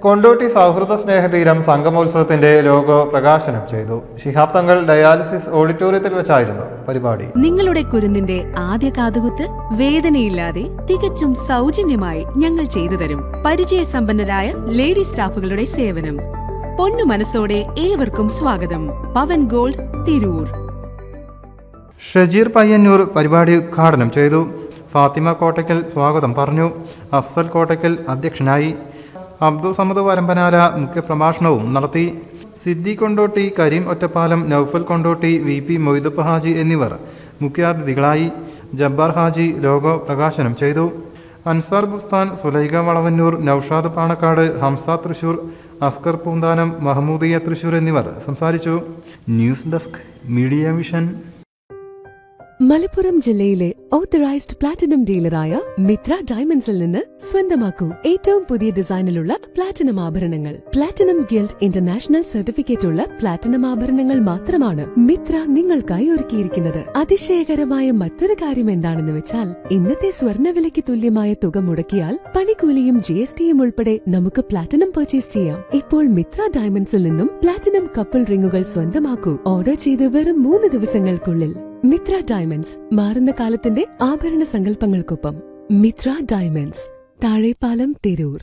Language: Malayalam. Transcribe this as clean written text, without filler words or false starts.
കൊണ്ടോട്ടി സൗഹൃദ സ്നേഹതീരം സംഗമോത്സവത്തിന്റെ ലോഗോ പ്രകാശനം ചെയ്തു. ശിഹാബ് തങ്ങൾ ഡയാലിസിസ് ഓഡിറ്റോറിയത്തിൽ വെച്ചായിരുന്നു പരിപാടി. നിങ്ങളുടെ കുരുന്നിന്റെ ആദ്യ കാതുകുത്ത് വേദനയില്ലാതെ തികച്ചും സൗജന്യമായി ഞങ്ങൾ ചെയ്തു തരും. പരിചയസമ്പന്നരായ ലേഡി സ്റ്റാഫുകളുടെ സേവനം. പൊന്നു മനസ്സോടെ ഏവർക്കും സ്വാഗതം. പവൻ ഗോൾഡ്, തിരൂർ. ഷജീർ പയ്യന്നൂർ പരിപാടി ഉദ്ഘാടനം ചെയ്തു. ഫാത്തിമ കോട്ടയ്ക്കൽ സ്വാഗതം പറഞ്ഞു. അഫ്സൽ കോട്ടയ്ക്കൽ അധ്യക്ഷനായി. അബ്ദുൾ സമദ് വരമ്പനാല മുഖ്യപ്രഭാഷണവും നടത്തി. സിദ്ദി കൊണ്ടോട്ടി, കരീം ഒറ്റപ്പാലം, നൌഫൽ കൊണ്ടോട്ടി, VP മൊയ്തുപ്പ ഹാജി എന്നിവർ മുഖ്യാതിഥികളായി. ജബ്ബാർ ഹാജി ലോഗോ പ്രകാശനം ചെയ്തു. അൻസാർ ബുസ്താൻ, സുലൈഖ വളവന്നൂർ, നൌഷാദ് പാണക്കാട്, ഹംസ തൃശൂർ, അസ്കർ പൂന്താനം, മഹമൂദിയ തൃശൂർ എന്നിവർ സംസാരിച്ചു. News desk, media vision. Malappuram ജില്ലയിലെ ഓത്തറൈസ്ഡ് പ്ലാറ്റിനം ഡീലറായ മിത്ര ഡയമണ്ട്സിൽ നിന്ന് സ്വന്തമാക്കൂ ഏറ്റവും പുതിയ ഡിസൈനിലുള്ള പ്ലാറ്റിനം ആഭരണങ്ങൾ. പ്ലാറ്റിനം ഗിൽഡ് ഇന്റർനാഷണൽ സർട്ടിഫിക്കറ്റ് ഉള്ള പ്ലാറ്റിനം ആഭരണങ്ങൾ മാത്രമാണ് മിത്ര നിങ്ങൾക്കായി ഒരുക്കിയിരിക്കുന്നത്. അതിശയകരമായ മറ്റൊരു കാര്യം എന്താണെന്ന് വെച്ചാൽ, ഇന്നത്തെ സ്വർണ്ണവിലയ്ക്ക് തുല്യമായ തുക മുടക്കിയാൽ പണിക്കൂലിയും GSTയും ഉൾപ്പെടെ നമുക്ക് പ്ലാറ്റിനം പർച്ചേസ് ചെയ്യാം. ഇപ്പോൾ മിത്ര ഡയമണ്ട്സിൽ നിന്നും പ്ലാറ്റിനം കപ്പിൾ റിങ്ങുകൾ സ്വന്തമാക്കൂ. ഓർഡർ ചെയ്ത് വെറും 3 ദിവസങ്ങൾക്കുള്ളിൽ. മിത്ര ഡയമണ്ട്സ്, മാറുന്ന കാലത്തിന്റെ ആഭരണ സങ്കല്പങ്ങൾക്കൊപ്പം. മിത്ര ഡയമണ്ട്സ്, താഴെപ്പാലം, തിരൂർ.